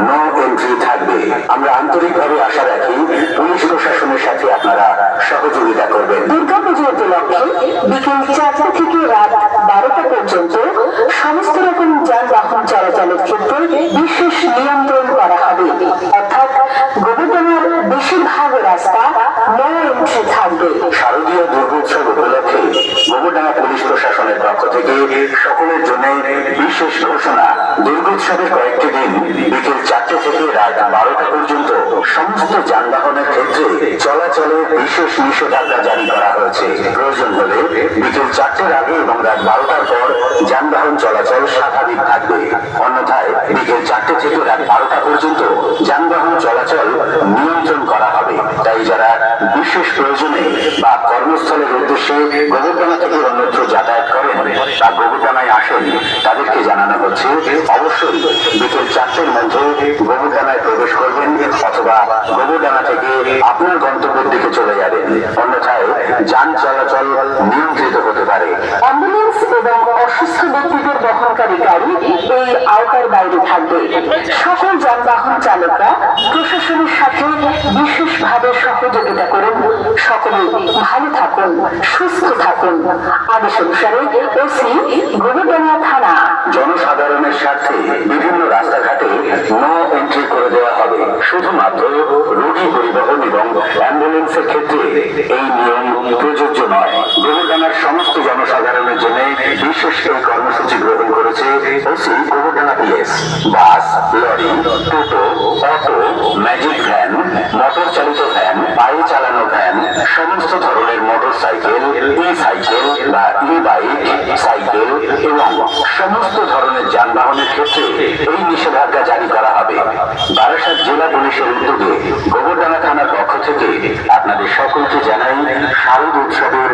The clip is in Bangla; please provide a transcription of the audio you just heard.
নো এন্ট্রি থাকবে। আমরা আন্তরিকভাবে আশা রাখি পুলিশ প্রশাসনের সাথে আপনারা সহযোগিতা করবেন। দুর্গাপুজো উপলক্ষে বিকেল 4টা থেকে রাত 12টা পর্যন্ত সমস্ত রকম যানবাহন চলাচলের ক্ষেত্রে বিশেষ নিয়ন্ত্রণ করা হবে, অর্থাৎ গোবরডাঙ্গার বেশিরভাগ রাস্তা নো এন্ট্রি থাকবে। শারদীয় দুর্গোৎসব উপলক্ষে গোবরডাঙ্গা পুলিশ প্রশাসনের পক্ষ থেকে সকলের জন্য বিশেষ ঘোষণা। দুর্গোৎসবের কয়েকটি দিন বিকেল 4টে থেকে রাত 12টা পর্যন্ত সমস্ত যানবাহনের ক্ষেত্রে চলাচলে বিশেষ নিষেধাজ্ঞা জারি করা হয়েছে। প্রয়োজন হলে বিকেল 4টের আগে এবং রাত 12টার পর যানবাহন চলাচল স্বাভাবিক থাকবে। অন্যথায় বিকেল 4টে থেকে রাত 12টা পর্যন্ত যানবাহন চলাচল নিয়ন্ত্রণ করা হবে। তাই যারা বিশেষ প্রয়োজনে বা কর্মস্থলের উদ্দেশ্যে গোবরডাঙ্গা থেকে অন্যত্র যাতায়াত করেন বা গোবরডাঙ্গায় আসেন, তাদেরকে জানানো হচ্ছে অবশ্যই বিকেল 4টের মধ্যে গোবরডাঙ্গায় প্রবেশ করবেন অথবা গোবরডাঙ্গা থেকে আপনার গন্তব্যের দিকে চলে যাবেন, অন্যথায় যান চলাচল নিয়ন্ত্রিত হতে পারে। অ্যাম্বুলেন্স এবং অসুস্থ ব্যক্তিদের বহনকারী গাড়ি এই আওতার বাইরে থাকবে। সকল যানবাহন চালকরা প্রশাসনের সাথে বিশেষভাবে সহযোগিতা করুন। সকলে ভালো থাকুন, সুস্থ থাকুন। আদেশ অনুসারে ওসি গোবরডাঙ্গা থানা। জনসাধারণের স্বার্থে বিভিন্ন রাস্তাঘাটে নো এন্ট্রি করে দেওয়া হবে। শুধুমাত্র রোগী পরিবহন এবং অ্যাম্বুলেন্সের ক্ষেত্রে এই নিয়ম প্রযোজ্য নয়। গোবরডাঙ্গার সমস্ত জনসাধারণের জন্য বিশেষ এই কর্মসূচি গ্রহণ করেছে ওসি গোবরডাঙ্গা পিএস। বাস, লরি, টোটো, অটো, ম্যাজিক ভ্যান, মোটর চালিত ভ্যান, পায়ে চালানো ভ্যান, সমস্ত ধরনের মোটর সাইকেল, ই সাইকেল বা ই বাইক, সাইকেল এবং সমস্ত ধরনের যানবাহনের ক্ষেত্রে এই নিষেধাজ্ঞা জারি করা হবে। বারাসাত জেলা পুলিশের উদ্যোগে গোবরডাঙ্গা থানার পক্ষ থেকে আপনাদের সকলকে জানাই শারদ উৎসবের